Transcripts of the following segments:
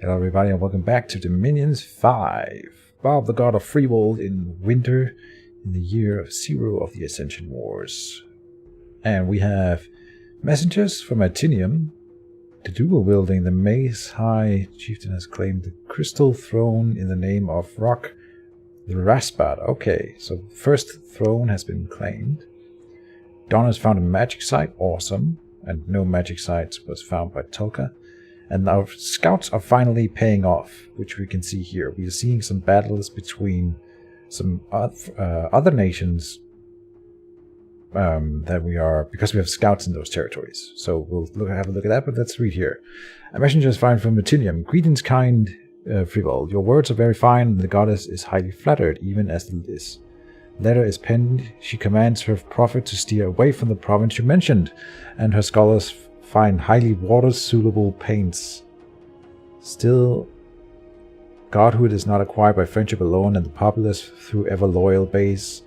Hello everybody and welcome back to Dominions 5. Bob, the god of Friwald in winter in the year 0 of the Ascension Wars. And we have messengers from Atinium. The dual wielding the Mace High Chieftain has claimed the Crystal Throne in the name of Rock the Raspat. Okay, so first throne has been claimed. Dawn has found a magic site, awesome. And no magic site was found by Tolka. And our scouts are finally paying off, which we can see here. We are seeing some battles between some other nations that we are, because we have scouts in those territories. So we'll have a look at that, but let's read here. A messenger is fine from Matinium. Greetings, kind Friwald. Your words are very fine, and the goddess is highly flattered, even as this letter is penned. She commands her prophet to steer away from the province you mentioned, and her scholars find highly water-soluble paints. Still, godhood is not acquired by friendship alone, and the populace through ever-loyal base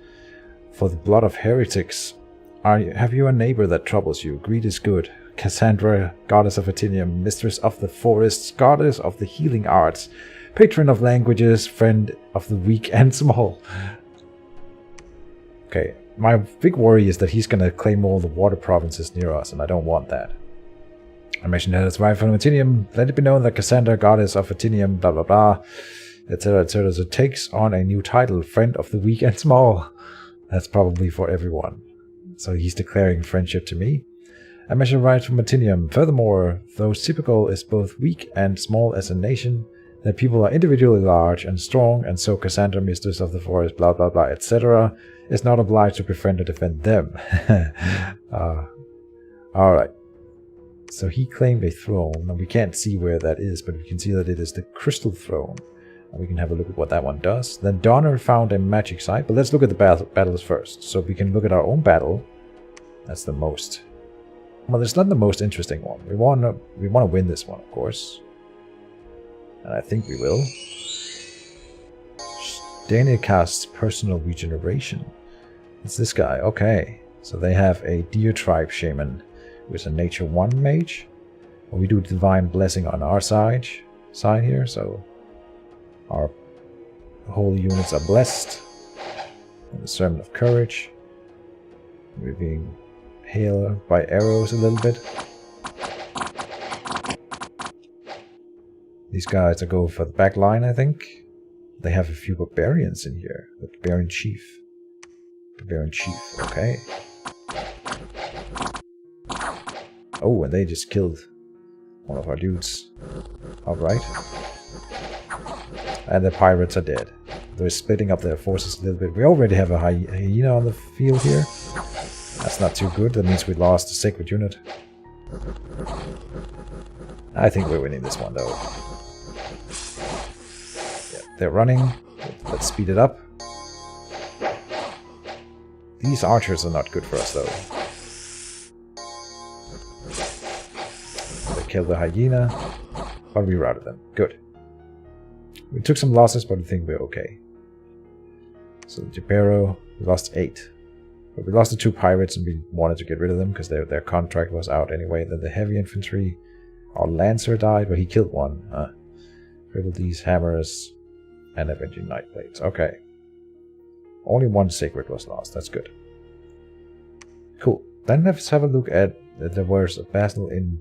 for the blood of heretics. Have you a neighbor that troubles you? Greed is good. Cassandra, goddess of Atinium, mistress of the forests, goddess of the healing arts, patron of languages, friend of the weak and small. Okay, my big worry is that he's going to claim all the water provinces near us, and I don't want that. I mentioned that it's right from Atinium. Let it be known that Cassandra, goddess of Atinium, blah blah blah, etc. etc. So takes on a new title, friend of the weak and small. That's probably for everyone. So he's declaring friendship to me. I mentioned right from Atinium. Furthermore, though typical is both weak and small as a nation, that people are individually large and strong, and so Cassandra, mistress of the forest, blah blah blah, etc., is not obliged to befriend or defend them. Alright. So he claimed a throne, and we can't see where that is, but we can see that it is the Crystal Throne. And we can have a look at what that one does. Then Donner found a magic site, but let's look at the battles first. So we can look at our own battle. That's the most... Well, it's not the most interesting one. We want to win this one, of course. And I think we will. Dana casts personal regeneration. It's this guy. Okay. So they have a deer tribe shaman with a nature 1 mage. Well, we do divine blessing on our side here, so our holy units are blessed. And the sermon of courage. We're being hailed by arrows a little bit. These guys are going for the back line, I think. They have a few barbarians in here. The barbarian chief. Barbarian chief, okay. Oh, and they just killed one of our dudes. Alright. And the pirates are dead. They're splitting up their forces a little bit. We already have a hyena on the field here. That's not too good. That means we lost a sacred unit. I think we're winning this one, though. Yeah, they're running. Let's speed it up. These archers are not good for us, though. They killed the hyena, but we routed them. Good. We took some losses, but I think we're okay. So the Jabero, we lost 8. But we lost the 2 pirates, and we wanted to get rid of them because their contract was out anyway. Then the heavy infantry, our lancer died, but he killed one. Dribbled these hammers and avenging night blades. Okay. Only 1 sacred was lost. That's good. Cool. Then let's have a look at there was a battle in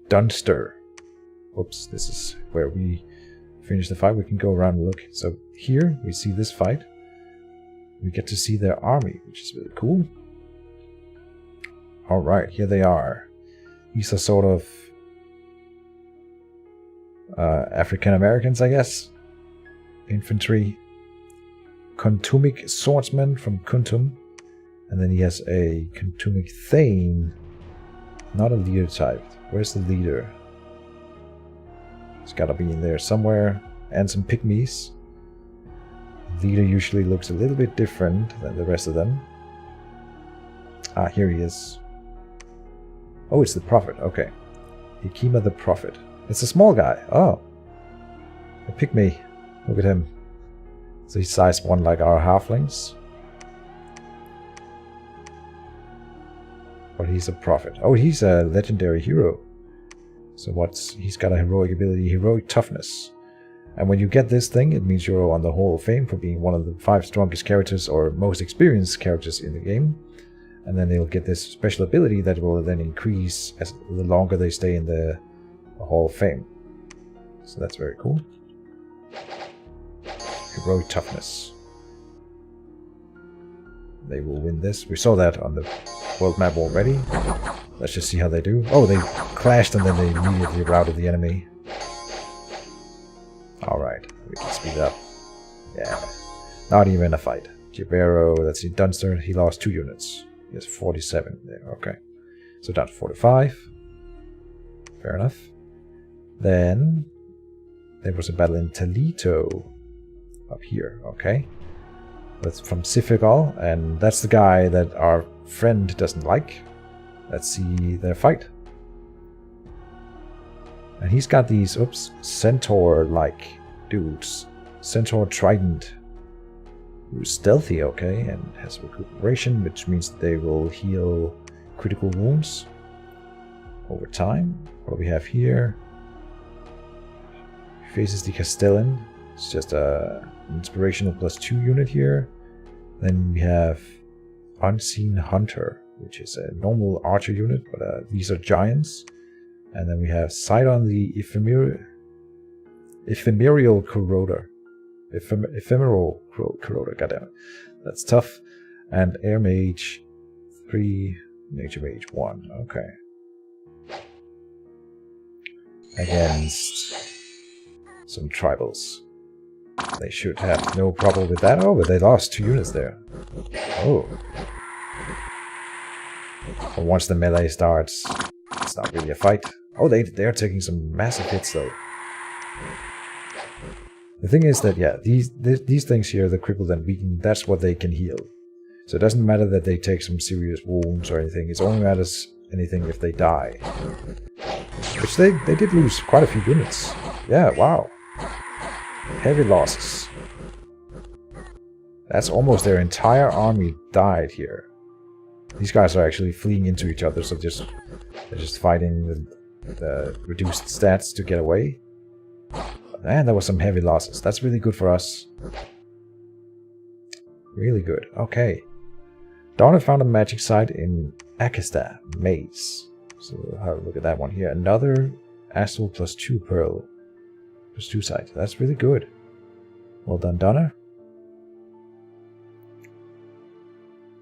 Dunster. Oops, this is where we finished the fight. We can go around and look. So here we see this fight. We get to see their army, which is really cool. Alright, here they are. These are sort of African Americans, I guess. Infantry. Kuntumic swordsman from Kuntum. And then he has a Kuntumic Thane. Not a leader type. Where's the leader? He's gotta be in there somewhere. And some pygmies. The leader usually looks a little bit different than the rest of them. Ah, here he is. Oh, it's the prophet. Okay. Ikima the prophet. It's a small guy. Oh. A pygmy. Look at him. So he's size 1 like our halflings. But he's a prophet. Oh, he's a legendary hero. So he's got a heroic ability, heroic toughness. And when you get this thing, it means you're on the Hall of Fame for being one of the 5 strongest characters or most experienced characters in the game. And then they'll get this special ability that will then increase as the longer they stay in the Hall of Fame. So that's very cool. Heroic toughness. They will win this. We saw that on the world map already. Let's just see how they do. Oh, they clashed and then they immediately routed the enemy. Alright, we can speed it up. Yeah, not even a fight. Jibero, let's see, Dunster, he lost 2 units. He has 47 there, okay. So down to 45. Fair enough. Then, there was a battle in Toledo. Up here, okay. That's from Sifigal, and that's the guy that our friend doesn't like. Let's see their fight. And he's got these, centaur-like dudes. Centaur Trident. Who's stealthy, okay, and has recuperation, which means that they will heal critical wounds over time. What do we have here? Faces the Castellan. It's just a inspirational +2 unit here. Then we have Unseen Hunter, which is a normal archer unit, but these are giants. And then we have Sidon the Ephemeral Corroder. Ephemeral Corroder, goddammit. That's tough. And Air Mage 3, Nature Mage 1. Okay. Against some tribals. They should have no problem with that. Oh, but they lost 2 units there. Oh. But once the melee starts, it's not really a fight. Oh, they're taking some massive hits though. The thing is that, yeah, these things here, the crippled and weakened, that's what they can heal. So it doesn't matter that they take some serious wounds or anything. It only matters anything if they die. Which they did lose quite a few units. Yeah, wow. Heavy losses. That's almost their entire army died here. These guys are actually fleeing into each other, so they're just fighting the reduced stats to get away. And there was some heavy losses. That's really good for us. Really good. Okay. Dawn found a magic site in Akista Maze. So we'll have a look at that one here. Another Astral +2 Pearl. +2 site. That's really good. Well done, Donna.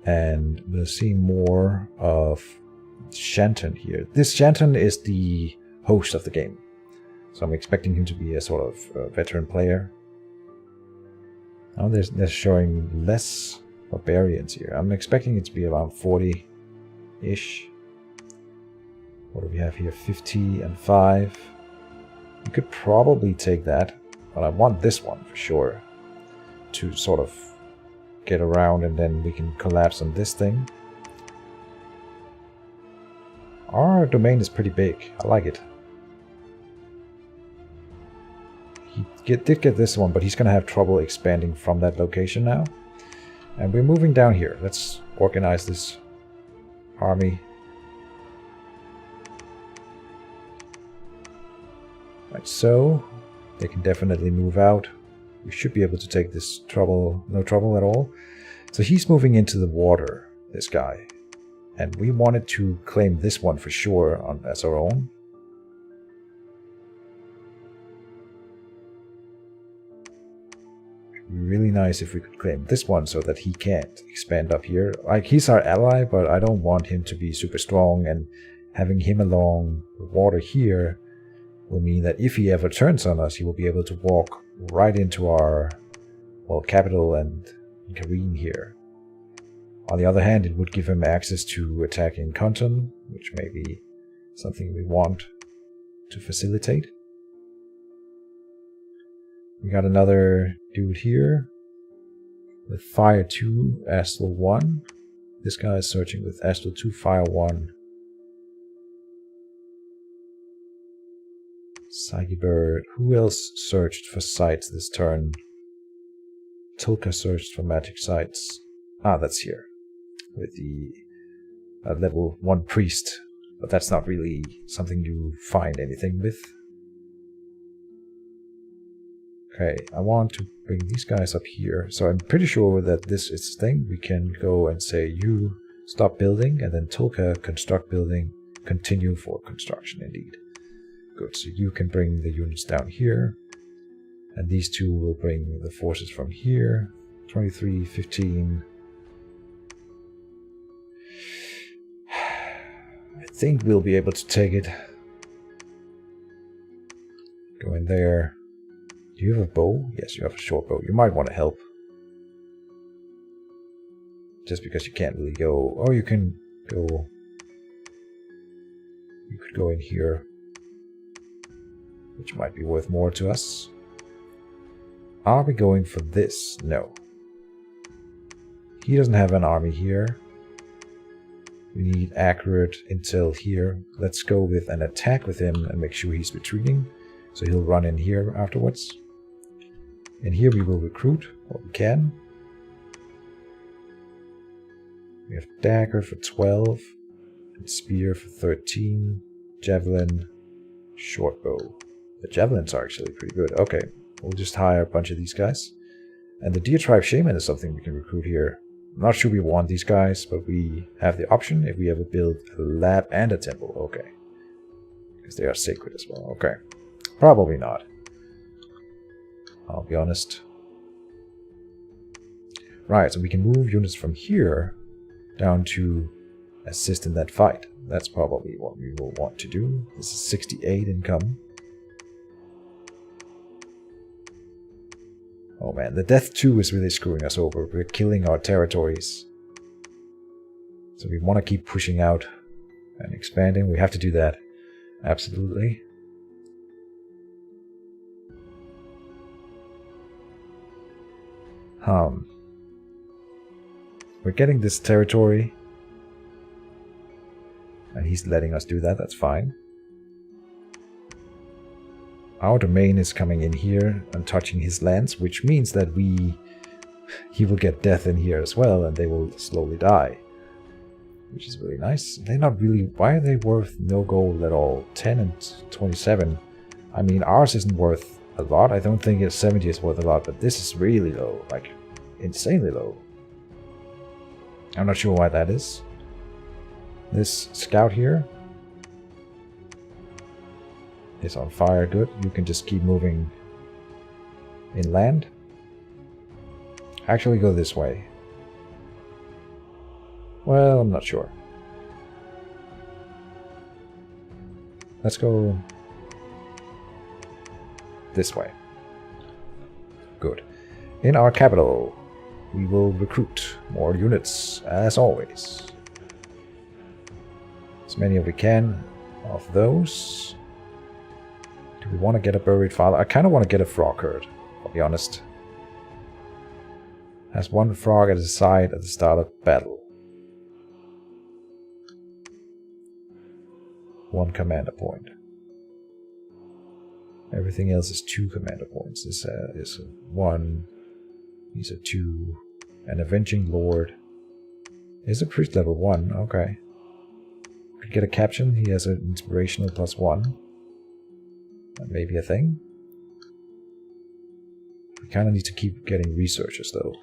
And we'll see more of Shanton here. This Shanton is the host of the game. So I'm expecting him to be a sort of veteran player. Now they're showing less barbarians here. I'm expecting it to be around 40-ish. What do we have here? 50 and 5. You could probably take that, but I want this one for sure to sort of get around, and then we can collapse on this thing. Our domain is pretty big. I like it. He did get this one, but he's going to have trouble expanding from that location now. And we're moving down here. Let's organize this army. Right, so they can definitely move out. We should be able to take this no trouble at all. So he's moving into the water, this guy. And we wanted to claim this one for sure as our own. It'd be really nice if we could claim this one so that he can't expand up here. Like, he's our ally, but I don't want him to be super strong, and having him along the water here will mean that if he ever turns on us, he will be able to walk right into our, well, capital and Kareen here. On the other hand, it would give him access to attacking Konton, which may be something we want to facilitate. We got another dude here with Fire 2, Astral 1. This guy is searching with Astral 2, Fire 1. Psyche Bird. Who else searched for sites this turn? Tulka searched for magic sites. Ah, that's here. With the level 1 priest But that's not really something you find anything with. Okay, I want to bring these guys up here. So I'm pretty sure that this is the thing. We can go and say you stop building, and then Tulka construct building, continue for construction indeed. Good, so you can bring the units down here. And these two will bring the forces from here. 23, 15. I think we'll be able to take it. Go in there. Do you have a bow? Yes, you have a short bow. You might want to help. Just because you can't really go... Oh, you can go... You could go in here. Which might be worth more to us. Are we going for this? No. He doesn't have an army here. We need accurate intel here. Let's go with an attack with him and make sure he's retreating. So he'll run in here afterwards. And here we will recruit what we can. We have dagger for 12. And spear for 13. Javelin. Short bow. The javelins are actually pretty good. Okay. We'll just hire a bunch of these guys. And the Deer Tribe Shaman is something we can recruit here. I'm not sure we want these guys, but we have the option if we ever build a lab and a temple. Okay. Because they are sacred as well. Okay. Probably not. I'll be honest. Right, so we can move units from here down to assist in that fight. That's probably what we will want to do. This is 68 income. Oh man, the Death 2 is really screwing us over. We're killing our territories. So we want to keep pushing out and expanding. We have to do that. Absolutely. We're getting this territory. And he's letting us do that. That's fine. Our domain is coming in here and touching his lands, which means that he will get death in here as well, and they will slowly die. Which is really nice. They're not really... Why are they worth no gold at all? 10 and 27. I mean, ours isn't worth a lot. I don't think 70 is worth a lot, but this is really low. Like, insanely low. I'm not sure why that is. This scout here is on fire. Good. You can just keep moving inland. Actually go this way. Well, I'm not sure. Let's go this way. Good. In our capital, we will recruit more units, as always. As many as we can of those. Do we want to get a buried father? I kind of want to get a frog herd, I'll be honest. Has one frog at his side at the start of battle. One commander point. Everything else is 2 commander points. This is 1. These are 2. An Avenging Lord. Is a priest level 1. Okay. Could get a caption. He has an inspirational +1. That may be a thing. We kind of need to keep getting researchers though.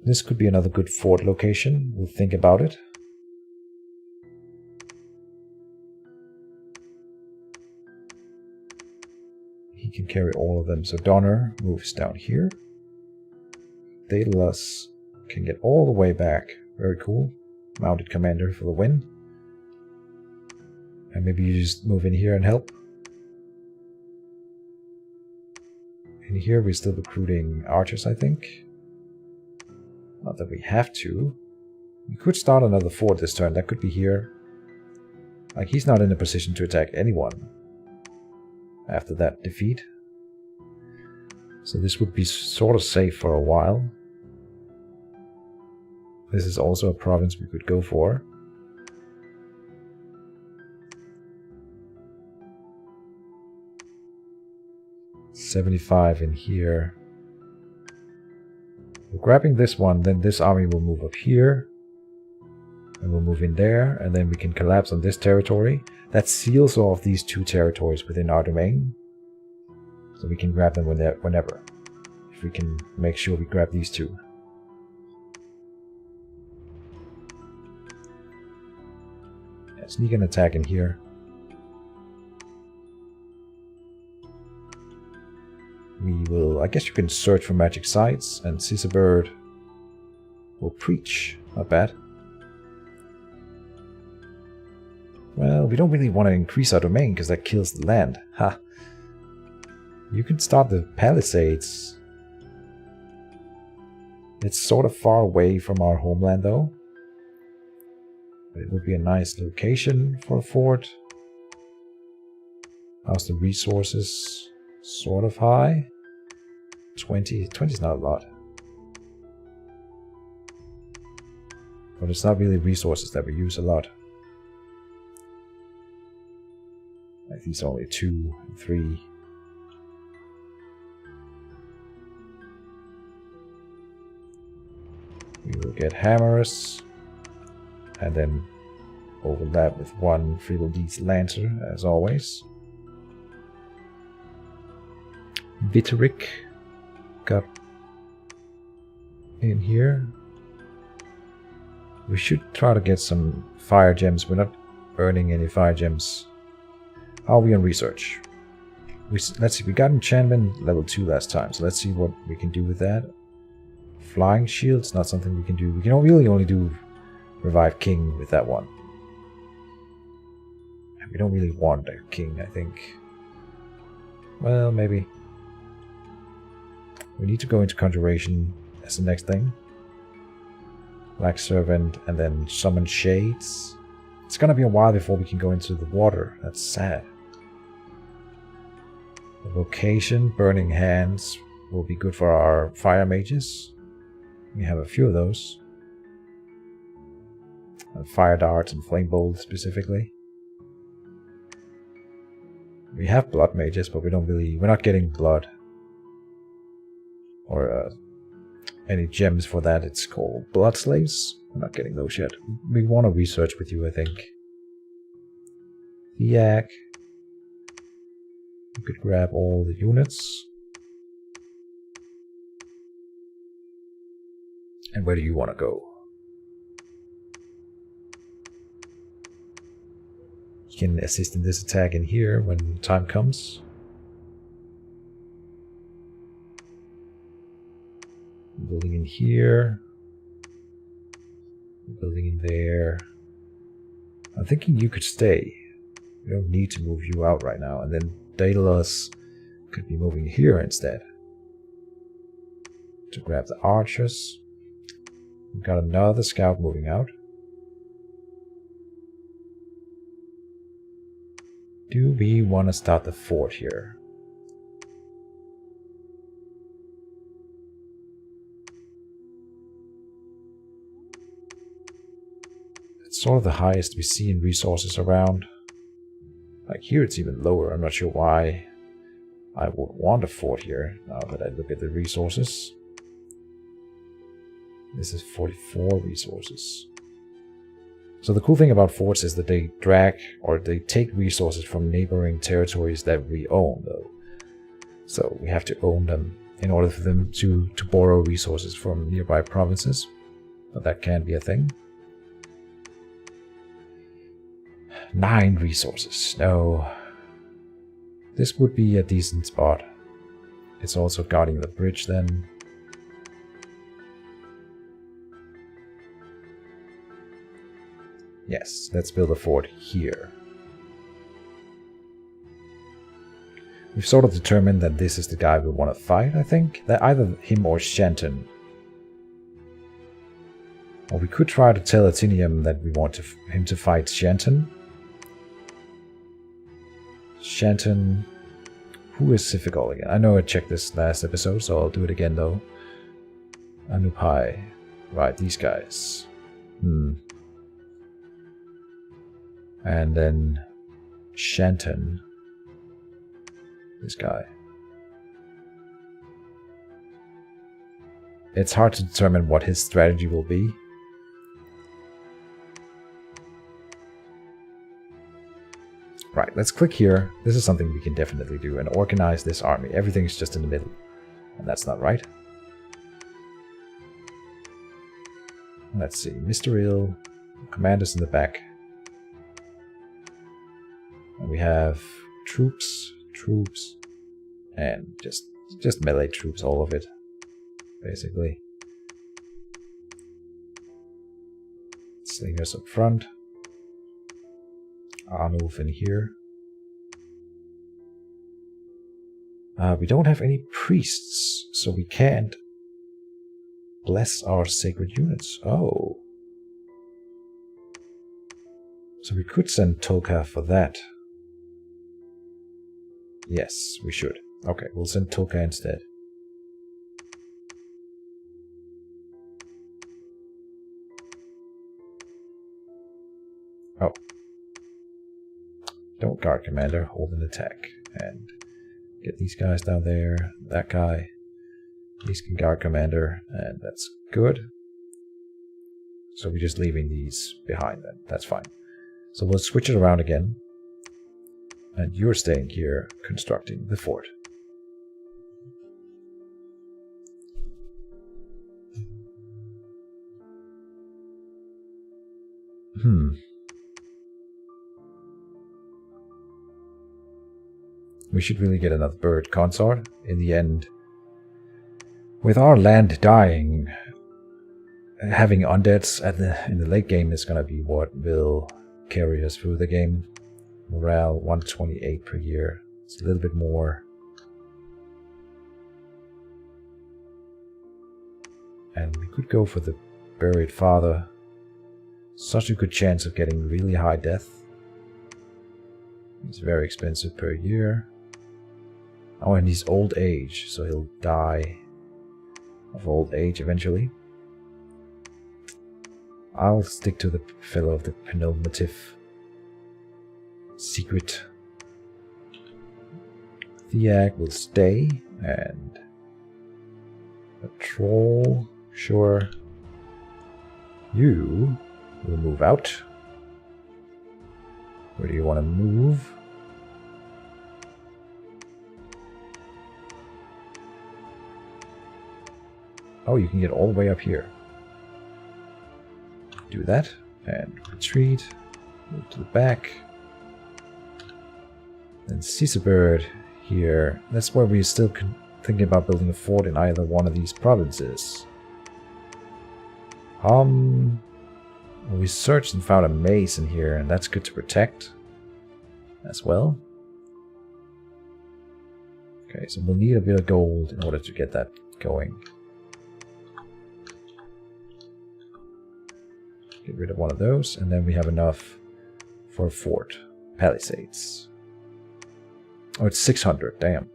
This could be another good fort location. We'll think about it. He can carry all of them. So Donner moves down here. Daedalus can get all the way back. Very cool. Mounted commander for the win. And maybe you just move in here and help. In here we're still recruiting archers, I think. Not that we have to. We could start another fort this turn. That could be here. Like, he's not in a position to attack anyone after that defeat. So this would be sort of safe for a while. This is also a province we could go for. $75 in here. We'll grabbing this one, then this army will move up here. And we'll move in there, and then we can collapse on this territory. That seals off these 2 territories within our domain. So we can grab them whenever. If we can make sure we grab these 2. Yeah, sneak an attack in here. We will, I guess you can search for magic sites, and Bird will preach. Not bad. Well, we don't really want to increase our domain because that kills the land. Ha! You can start the palisades. It's sort of far away from our homeland though. But it would be a nice location for a fort. How's the resources? Sort of high. 20. 20 is not a lot. But it's not really resources that we use a lot. Like these are only 2 and 3. We will get hammers. And then overlap with 1 Friwald Lancer, as always. Bitterick got in here. We should try to get some fire gems. We're not earning any fire gems. How are we on research? Let's see, we got enchantment level 2 last time, so let's see what we can do with that. Flying shield's not something we can do. We can really only do revive king with that one. And we don't really want a king, I think. Well, maybe. We need to go into conjuration as the next thing. Black servant and then summon shades. It's gonna be a while before we can go into the water. That's sad. Vocation, burning hands will be good for our fire mages. We have a few of those. And fire darts and flame bolt specifically. We have blood mages, but we're not getting blood. Or any gems for that. It's called blood slaves. We're not getting those yet. We want to research with you, I think. Yak. You could grab all the units. And where do you want to go? You can assist in this attack in here when time comes. Building in here. Building in there. I'm thinking you could stay. We don't need to move you out right now. And then Daedalus could be moving here instead. To grab the archers. We've got another scout moving out. Do we want to start the fort here? It's sort of the highest we see in resources around. Like here it's even lower. I'm not sure why I would want a fort here now that I look at the resources. This is 44 resources. So the cool thing about forts is that they drag or they take resources from neighboring territories that we own though. So we have to own them in order for them to borrow resources from nearby provinces. But that can be a thing. 9 resources. No. This would be a decent spot. It's also guarding the bridge then. Yes, let's build a fort here. We've sort of determined that this is the guy we want to fight, I think. That either him or Shenton. Or we could try to tell Atinium that we want him to fight Shenton. Shenton. Who is Siphigal again? I know I checked this last episode, so I'll do it again though. Anupai. Right, these guys. And then Shenton. This guy. it's hard to determine what his strategy will be. Right, let's click here. This is something we can definitely do, and organize this army. Everything is just in the middle, and that's not right. Let's see, Mr. Ill, commanders in the back. And we have troops, and just melee troops, all of it, basically. Slingers up front. Arnulf in here. We don't have any priests, so we can't bless our sacred units. Oh. So we could send Tolka for that. Yes, we should. Okay, we'll send Tolka instead. Oh. Don't guard commander, hold an attack. And get these guys down there, that guy. These can guard commander, and that's good. So we're just leaving these behind then, that's fine. So we'll switch it around again. And you're staying here, constructing the fort. We should really get another bird consort in the end. With our land dying, having undeads in the late game is going to be what will carry us through the game. Morale 128 per year. It's a little bit more. And we could go for the buried father. Such a good chance of getting really high death. It's very expensive per year. Oh, and he's old age, so he'll die of old age eventually. I'll stick to the fellow of the penultimative secret. Theag will stay, and a troll, sure. You will move out. Where do you want to move? Oh, you can get all the way up here. Do that, and retreat, move to the back. And Caesarbird here. That's where we're still thinking about building a fort in either one of these provinces. We searched and found a maze in here, and that's good to protect as well. Okay, so we'll need a bit of gold in order to get that going. Get rid of one of those, and then we have enough for a fort. Palisades. Oh, it's 600, damn.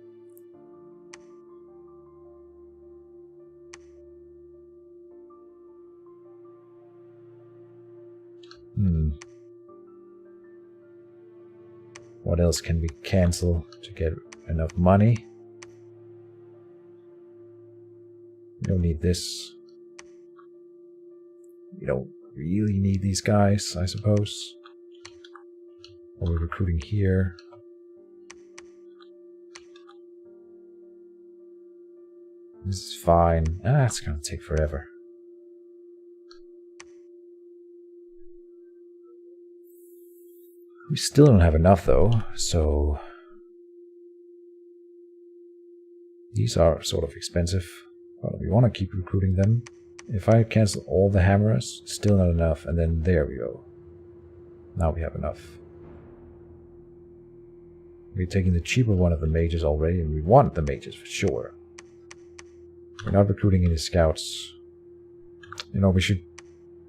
What else can we cancel to get enough money? We don't need this. We don't really need these guys, I suppose. Or we're recruiting here. This is fine. It's gonna take forever. We still don't have enough though, so these are sort of expensive. But we want to keep recruiting them. If I cancel all the hammers, still not enough, and then there we go. Now we have enough. We're taking the cheaper one of the mages already, and we want the mages for sure. We're not recruiting any scouts. You know, we should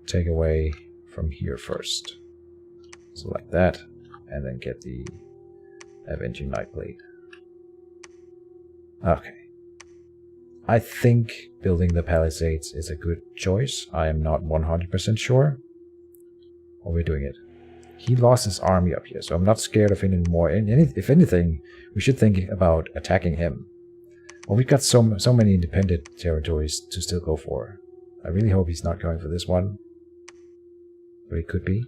take away from here first. So like that, and then get the Avenging Nightblade. Okay. I think building the Palisades is a good choice. I am not 100% sure. Or we're doing it. He lost his army up here, so I'm not scared of him anymore. If anything, we should think about attacking him. Well, we've got so many independent territories to still go for. I really hope he's not going for this one. But he could be.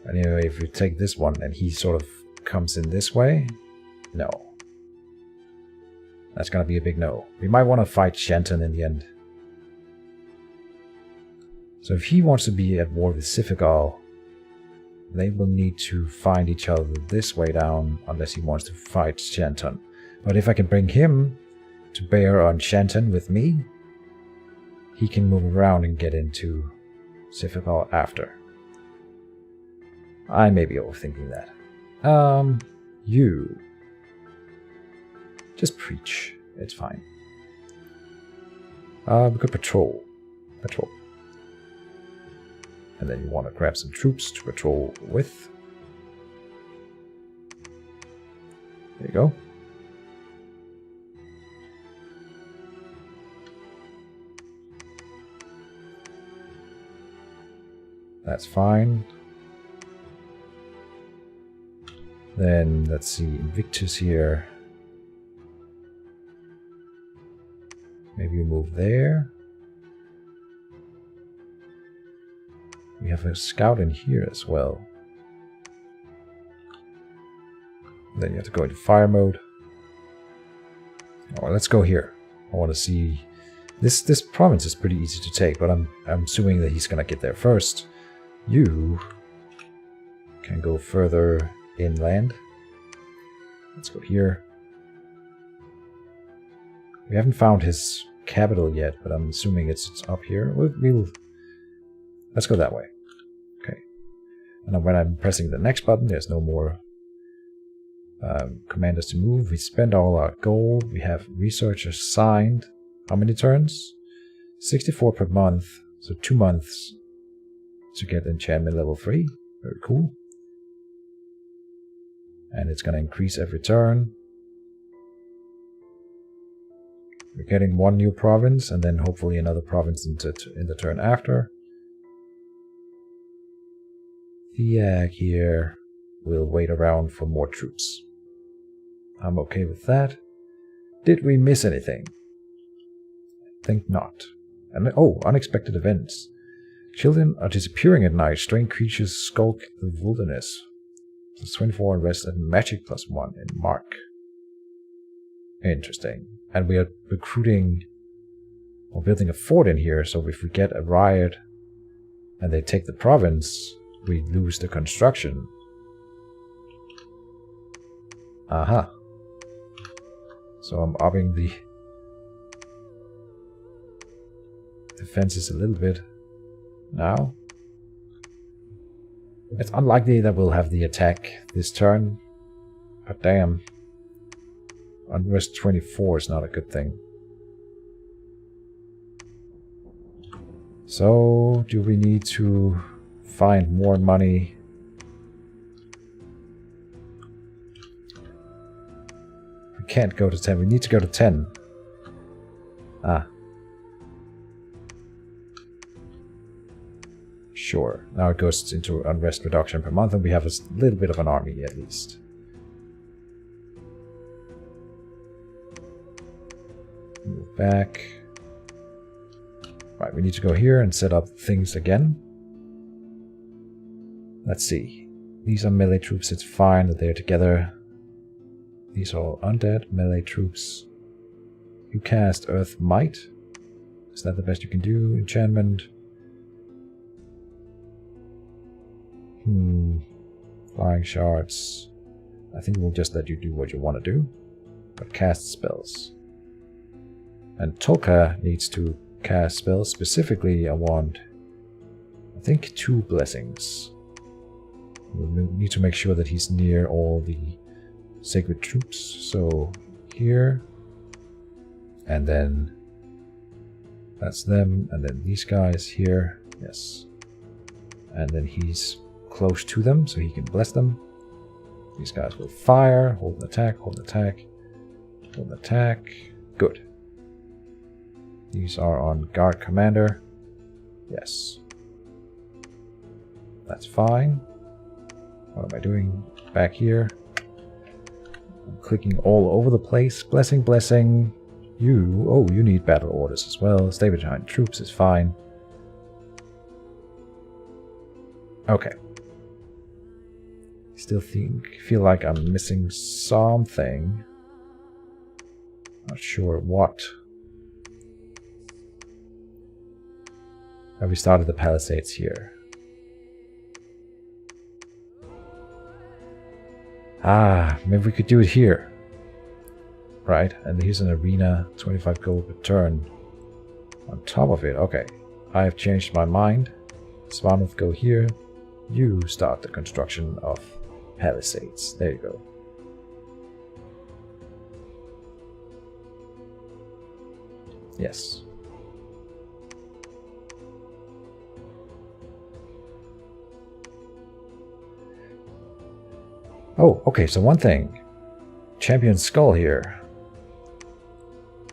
Anyway, if we take this one and he sort of comes in this way, no. That's gonna be a big no. We might want to fight Shenton in the end. So if he wants to be at war with Sifigol, they will need to find each other this way down, unless he wants to fight Shenton. But if I can bring him to bear on Shenton with me, he can move around and get into Sifigol after. I may be overthinking that. You. Just preach. It's fine. We could patrol. Patrol. And then you want to grab some troops to patrol with. There you go. That's fine. Then let's see, Invictus here. Maybe we move there. We have a scout in here as well. Then you have to go into fire mode. Oh, let's go here. I want to see. This province is pretty easy to take, but I'm assuming that he's gonna get there first. You can go further inland. Let's go here. We haven't found his capital yet, but I'm assuming it's up here. Let's go that way. Okay. And when I'm pressing the next button, there's no more commanders to move. We spend all our gold. We have researchers signed. How many turns? 64 per month. So 2 months to get enchantment level 3. Very cool. And it's going to increase every turn. We're getting 1 new province, and then hopefully another province in the turn after. Fiag here will wait around for more troops. I'm okay with that. Did we miss anything? I think not. And oh, unexpected events. Children are disappearing at night. Strange creatures skulk the wilderness. Plus 24 in West and magic +1 in Mark. Interesting. And we are recruiting or building a fort in here, so if we get a riot and they take the province, we lose the construction. Aha. So I'm upping the defenses a little bit now. It's unlikely that we'll have the attack this turn, but damn. Unrest 24 is not a good thing. So, do we need to find more money? We can't go to 10. We need to go to 10. Ah. Sure. Now it goes into unrest reduction per month, and we have a little bit of an army at least. Move back. Right, we need to go here and set up things again. Let's see. These are melee troops. It's fine that they're together. These are all undead melee troops. You cast Earth Might. Is that the best you can do? Enchantment. Flying shards. I think we'll just let you do what you want to do. But cast spells. And Tolka needs to cast spells. Specifically, I want, I think, 2 blessings. We need to make sure that he's near all the sacred troops. So here, and then that's them, and then these guys here. Yes. And then he's close to them, so he can bless them. These guys will fire, hold an attack, hold an attack, hold an attack. Good. These are on guard commander. Yes. That's fine. What am I doing back here? I'm clicking all over the place. Blessing, blessing. You need battle orders as well. Stay behind troops is fine. Okay. Still feel like I'm missing something. Not sure what. Have we started the palisades here? Ah, maybe we could do it here. Right, and here's an arena, 25 gold per turn. On top of it, okay. I have changed my mind. Svanov, go here. You start the construction of palisades. There you go. Yes. Oh, okay, so one thing. Champion Skull here.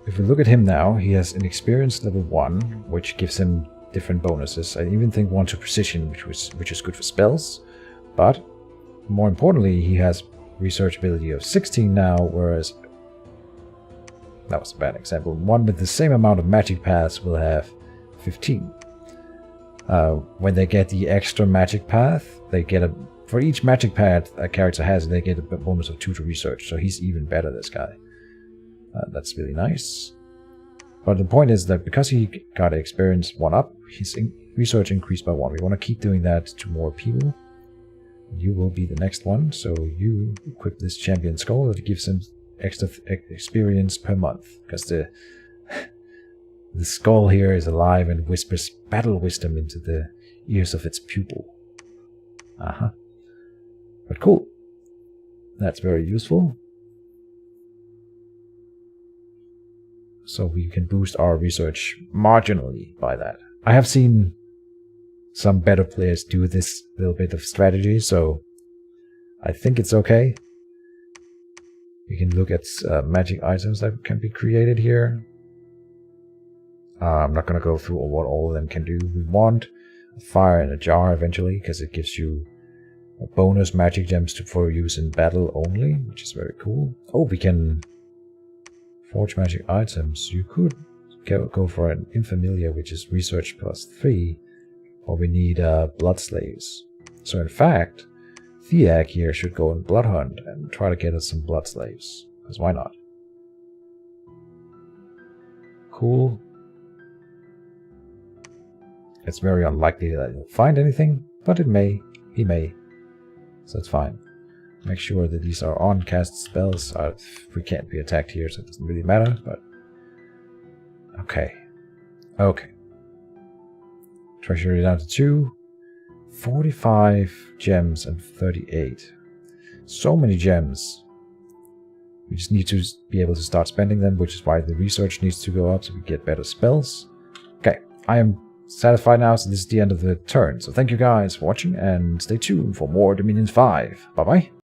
If we look at him now, he has an experience level 1, which gives him different bonuses. I even think 1 to precision, which is good for spells. But, more importantly, he has research ability of 16 now, whereas... that was a bad example. One with the same amount of magic paths will have 15. When they get the extra magic path, they get a... for each magic path a character has, they get a bonus of 2 to research, so he's even better, this guy. That's really nice. But the point is that because he got experience 1 up, his research increased by 1. We want to keep doing that to more people. You will be the next one, so you equip this champion skull that gives him extra experience per month. Because the skull here is alive and whispers battle wisdom into the ears of its pupil. But cool. That's very useful. So we can boost our research marginally by that. I have seen some better players do this little bit of strategy, so I think it's okay. We can look at magic items that can be created here. I'm not going to go through what all of them can do. We want a fire in a jar eventually, because it gives you a bonus magic gems for use in battle only, which is very cool. Oh, we can forge magic items. You could go for an Infamiliar, which is research plus 3, or we need blood slaves. So in fact, Theag here should go on blood hunt and try to get us some blood slaves, because why not? Cool. It's very unlikely that he'll find anything, but it may. He may. So it's fine. Make sure that these are on cast spells. We can't be attacked here, so it doesn't really matter, but... okay. Okay. Treasury down to 2. 45 gems and 38. So many gems. We just need to be able to start spending them, which is why the research needs to go up so we get better spells. Okay, I am satisfied now, so this is the end of the turn. So thank you guys for watching, and stay tuned for more Dominion 5. Bye-bye.